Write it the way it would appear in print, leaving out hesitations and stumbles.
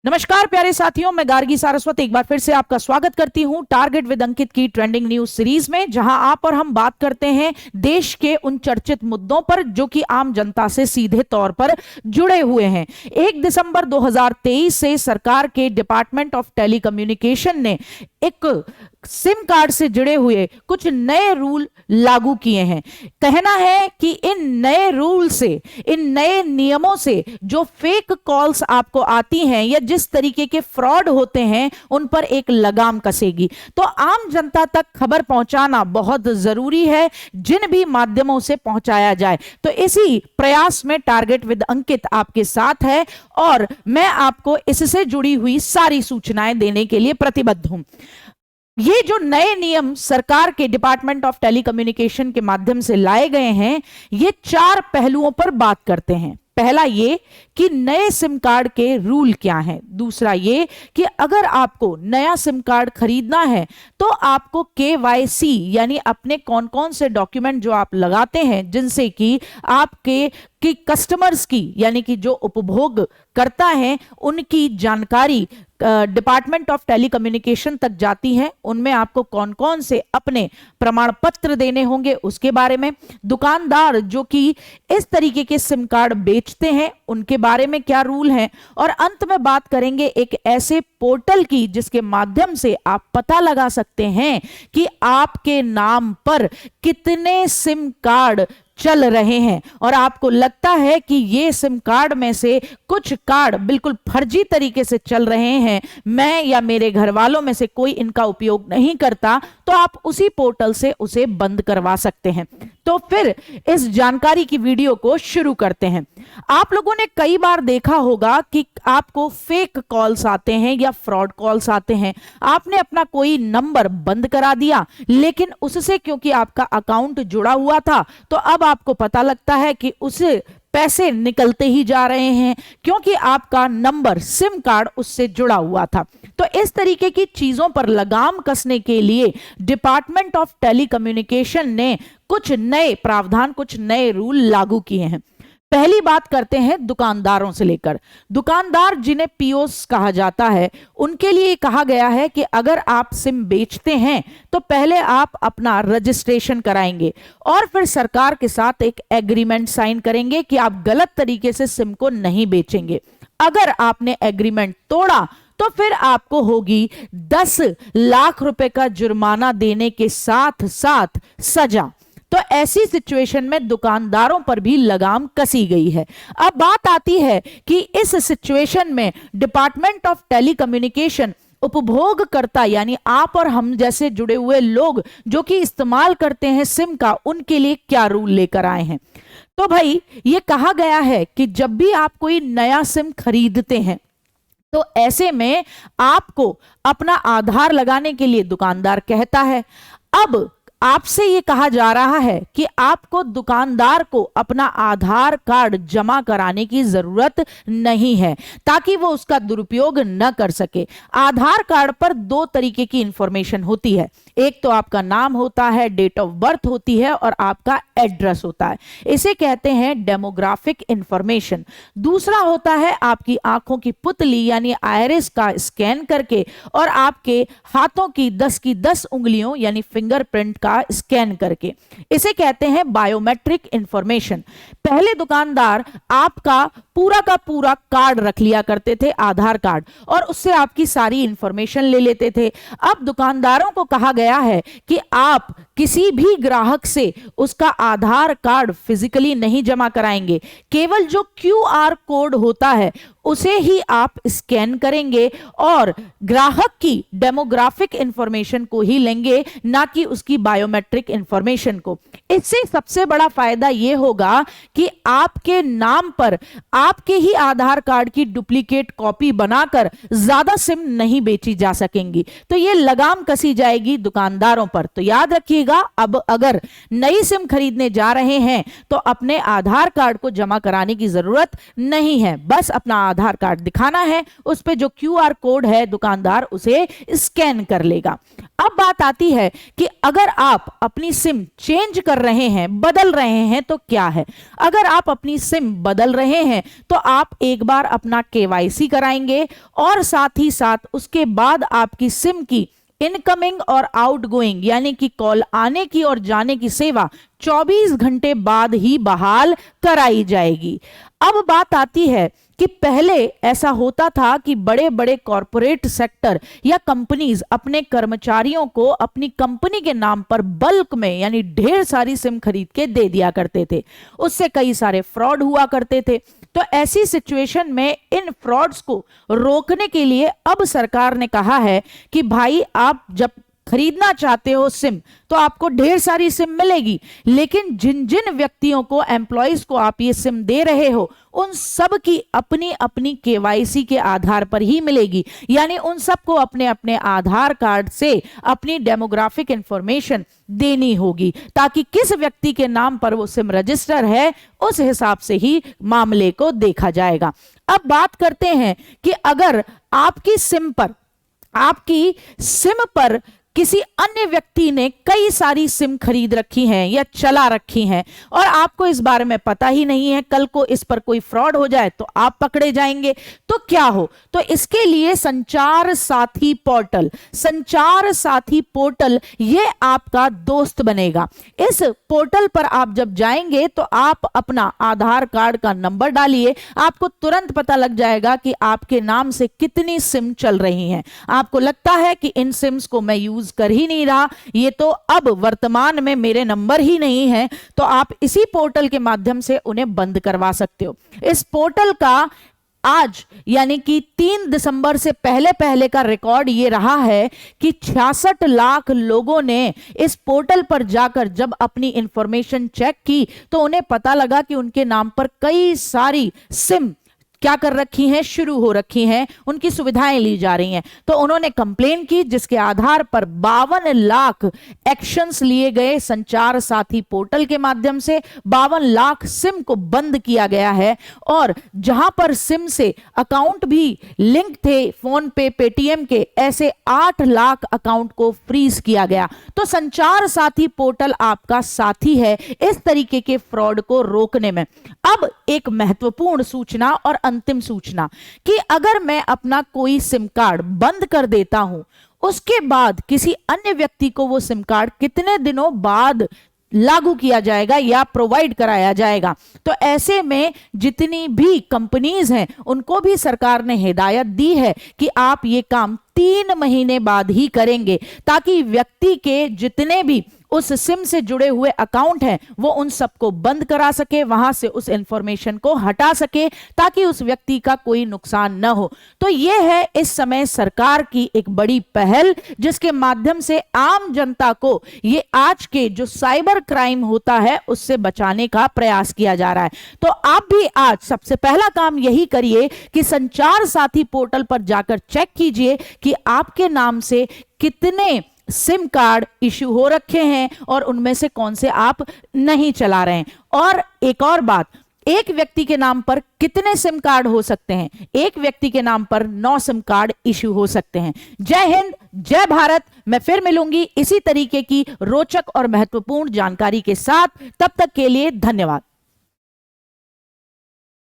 नमस्कार प्यारे साथियों, मैं गार्गी सारस्वत एक बार फिर से आपका स्वागत करती हूं टारगेट विद अंकित की ट्रेंडिंग न्यूज सीरीज में, जहां आप और हम बात करते हैं देश के उन चर्चित मुद्दों पर जो कि आम जनता से सीधे तौर पर जुड़े हुए हैं। 1 दिसंबर 2023 से सरकार के डिपार्टमेंट ऑफ टेलीकम्युनिकेशन ने एक सिम कार्ड से जुड़े हुए कुछ नए रूल लागू किए हैं। कहना है कि इन नए रूल से, इन नए नियमों से जो फेक कॉल्स आपको आती हैं या जिस तरीके के फ्रॉड होते हैं उन पर एक लगाम कसेगी। तो आम जनता तक खबर पहुंचाना बहुत जरूरी है, जिन भी माध्यमों से पहुंचाया जाए। तो इसी प्रयास में टारगेट विद अंकित आपके साथ है और मैं आपको इससे जुड़ी हुई सारी सूचनाएं देने के लिए प्रतिबद्ध हूं। ये जो नए नियम सरकार के डिपार्टमेंट ऑफ टेलीकम्युनिकेशन के माध्यम से लाए गए हैं, ये 4 पहलुओं पर बात करते हैं। पहला ये कि नए सिम कार्ड के रूल क्या हैं। दूसरा ये कि अगर आपको नया सिम कार्ड खरीदना है तो आपको KYC यानी अपने कौन कौन से डॉक्यूमेंट जो आप लगाते हैं जिनसे कि आपके कस्टमर्स की यानी कि जो उपभोग करता है उनकी जानकारी डिपार्टमेंट ऑफ टेलीकम्युनिकेशन तक जाती है, उनमें आपको कौन कौन से अपने प्रमाण पत्र देने होंगे उसके बारे में। दुकानदार जो कि इस तरीके के सिम कार्ड बेचते हैं उनके बारे में क्या रूल हैं, और अंत में बात करेंगे एक ऐसे पोर्टल की जिसके माध्यम से आप पता लगा सकते हैं कि आपके नाम पर कितने सिम कार्ड चल रहे हैं और आपको लगता है कि ये सिम कार्ड में से कुछ कार्ड बिल्कुल फर्जी तरीके से चल रहे हैं, मैं या मेरे घर वालों में से कोई इनका उपयोग नहीं करता, तो आप उसी पोर्टल से उसे बंद करवा सकते हैं। तो फिर इस जानकारी की वीडियो को शुरू करते हैं। आप लोगों ने कई बार देखा होगा कि आपको फेक कॉल्स आते हैं या फ्रॉड कॉल्स आते हैं। आपने अपना कोई नंबर बंद करा दिया, लेकिन उससे क्योंकि आपका अकाउंट जुड़ा हुआ था तो अब आपको पता लगता है कि उसे पैसे निकलते ही जा रहे हैं क्योंकि आपका नंबर सिम कार्ड उससे जुड़ा हुआ था। तो इस तरीके की चीजों पर लगाम कसने के लिए डिपार्टमेंट ऑफ टेलीकम्युनिकेशन ने कुछ नए प्रावधान, कुछ नए रूल लागू किए हैं। पहली बात करते हैं दुकानदारों से लेकर। दुकानदार जिन्हें पीओस कहा जाता है उनके लिए कहा गया है कि अगर आप सिम बेचते हैं तो पहले आप अपना रजिस्ट्रेशन कराएंगे और फिर सरकार के साथ एक एग्रीमेंट साइन करेंगे कि आप गलत तरीके से सिम को नहीं बेचेंगे। अगर आपने एग्रीमेंट तोड़ा तो फिर आपको होगी 10 लाख रुपए का जुर्माना देने के साथ साथ सजा। तो ऐसी सिचुएशन में दुकानदारों पर भी लगाम कसी गई है। अब बात आती है कि इस सिचुएशन में डिपार्टमेंट ऑफ टेलीकम्युनिकेशन उपभोगकर्ता यानी आप और हम जैसे जुड़े हुए लोग जो कि इस्तेमाल करते हैं सिम का, उनके लिए क्या रूल लेकर आए हैं। तो भाई ये कहा गया है कि जब भी आप कोई नया सिम खरीदते हैं तो ऐसे में आपको अपना आधार लगाने के लिए दुकानदार कहता है। अब आपसे ये कहा जा रहा है कि आपको दुकानदार को अपना आधार कार्ड जमा कराने की जरूरत नहीं है ताकि वो उसका दुरुपयोग न कर सके। आधार कार्ड पर 2 तरीके की इंफॉर्मेशन होती है, एक तो आपका नाम होता है, डेट ऑफ बर्थ होती है और आपका एड्रेस होता है, इसे कहते हैं डेमोग्राफिक इंफॉर्मेशन। दूसरा होता है आपकी आंखों की पुतली यानी आयरिस का स्कैन करके और आपके हाथों की 10 की 10 उंगलियों यानी फिंगरप्रिंट का स्कैन करके, इसे कहते हैं बायोमेट्रिक इंफॉर्मेशन। पहले दुकानदार आपका पूरा का पूरा कार्ड रख लिया करते थे, आधार कार्ड, और उससे आपकी सारी इंफॉर्मेशन ले लेते थे। अब दुकानदारों को कहा गया है कि आप किसी भी ग्राहक से उसका आधार कार्ड फिजिकली नहीं जमा कराएंगे, केवल जो QR कोड होता है उसे ही आप स्कैन करेंगे और ग्राहक की डेमोग्राफिक इंफॉर्मेशन को ही लेंगे, ना कि उसकी बायोमेट्रिक इंफॉर्मेशन को। इससे सबसे बड़ा फायदा यह होगा कि आपके नाम पर आपके ही आधार कार्ड की डुप्लीकेट कॉपी बनाकर ज्यादा सिम नहीं बेची जा सकेंगी। तो यह लगाम कसी जाएगी दुकानदारों पर। तो याद रखिएगा, अब अगर नई सिम खरीदने जा रहे हैं तो अपने आधार कार्ड को जमा कराने की जरूरत नहीं है, बस अपना आधार कार्ड दिखाना है, उस पे जो QR कोड है दुकानदार उसे स्कैन कर लेगा। अब बात आती है कि अगर आप अपनी सिम चेंज कर रहे हैं, बदल रहे हैं, तो क्या है। अगर आप अपनी सिम बदल रहे हैं तो आप एक बार अपना केवाईसी कराएंगे और साथ ही साथ उसके बाद आपकी सिम की इनकमिंग और आउटगोइंग यानी कि कॉल आने की और जाने की सेवा 24 घंटे बाद ही बहाल कराई जाएगी। अब बात आती है कि पहले ऐसा होता था कि बड़े बड़े कॉरपोरेट सेक्टर या कंपनीज अपने कर्मचारियों को अपनी कंपनी के नाम पर बल्क में यानी ढेर सारी सिम खरीद के दे दिया करते थे। उससे कई सारे फ्रॉड हुआ करते थे। तो ऐसी सिचुएशन में इन फ्रॉड्स को रोकने के लिए अब सरकार ने कहा है कि भाई आप जब खरीदना चाहते हो सिम तो आपको ढेर सारी सिम मिलेगी, लेकिन जिन जिन व्यक्तियों को, एम्प्लॉइज को आप ये सिम दे रहे हो उन सब की अपनी अपनी केवाईसी के आधार पर ही मिलेगी। यानी उन सबको अपने अपने आधार कार्ड से अपनी डेमोग्राफिक इंफॉर्मेशन देनी होगी ताकि किस व्यक्ति के नाम पर वो सिम रजिस्टर है उस हिसाब से ही मामले को देखा जाएगा। अब बात करते हैं कि अगर आपकी सिम पर किसी अन्य व्यक्ति ने कई सारी सिम खरीद रखी हैं या चला रखी हैं और आपको इस बारे में पता ही नहीं है, कल को इस पर कोई फ्रॉड हो जाए तो आप पकड़े जाएंगे, तो क्या हो। तो इसके लिए संचार साथी पोर्टल ये आपका दोस्त बनेगा। इस पोर्टल पर आप जब जाएंगे तो आप अपना आधार कार्ड का नंबर डालिए, आपको तुरंत पता लग जाएगा कि आपके नाम से कितनी सिम चल रही हैं। आपको लगता है कि इन सिम्स को मैं यूज कर ही नहीं रहा, ये तो अब वर्तमान में मेरे नंबर ही नहीं है, तो आप इसी पोर्टल के माध्यम से उन्हें बंद करवा सकते हो। इस पोर्टल का आज यानी कि 3 दिसंबर से पहले का रिकॉर्ड ये रहा है कि 66 लाख लोगों ने इस पोर्टल पर जाकर जब अपनी इंफॉर्मेशन चेक की तो उन्हें पता लगा कि उनके नाम पर कई सारी सिम क्या कर रखी हैं, शुरू हो रखी हैं, उनकी सुविधाएं ली जा रही हैं। तो उन्होंने कंप्लेन की जिसके आधार पर 52 लाख एक्शंस लिए गए संचार साथी पोर्टल के माध्यम से। 52 लाख सिम को बंद किया गया है और जहां पर सिम से अकाउंट भी लिंक थे फोन पे, पेटीएम के, ऐसे 8 लाख अकाउंट को फ्रीज किया गया। तो संचार साथी पोर्टल आपका साथी है इस तरीके के फ्रॉड को रोकने में। अब एक महत्वपूर्ण सूचना और अंतिम सूचना कि अगर मैं अपना कोई सिम कार्ड बंद कर देता हूं, उसके बाद किसी अन्य व्यक्ति को वो सिम कार्ड कितने दिनों बाद लागू किया जाएगा या प्रोवाइड कराया जाएगा। तो ऐसे में जितनी भी कंपनीज हैं उनको भी सरकार ने हिदायत दी है कि आप ये काम 3 महीने बाद ही करेंगे ताकि व्यक्ति के जितने भी उस सिम से जुड़े हुए अकाउंट हैं वो उन सबको बंद करा सके, वहां से उस इंफॉर्मेशन को हटा सके ताकि उस व्यक्ति का कोई नुकसान न हो। तो ये है इस समय सरकार की एक बड़ी पहल जिसके माध्यम से आम जनता को ये आज के जो साइबर क्राइम होता है उससे बचाने का प्रयास किया जा रहा है। तो आप भी आज सबसे पहला काम यही करिए कि संचार साथी पोर्टल पर जाकर चेक कीजिए कि आपके नाम से कितने सिम कार्ड इश्यू हो रखे हैं और उनमें से कौन से आप नहीं चला रहे हैं। और एक और बात, एक व्यक्ति के नाम पर कितने सिम कार्ड हो सकते हैं? एक व्यक्ति के नाम पर 9 सिम कार्ड इश्यू हो सकते हैं। जय हिंद, जय भारत। मैं फिर मिलूंगी इसी तरीके की रोचक और महत्वपूर्ण जानकारी के साथ। तब तक के लिए धन्यवाद।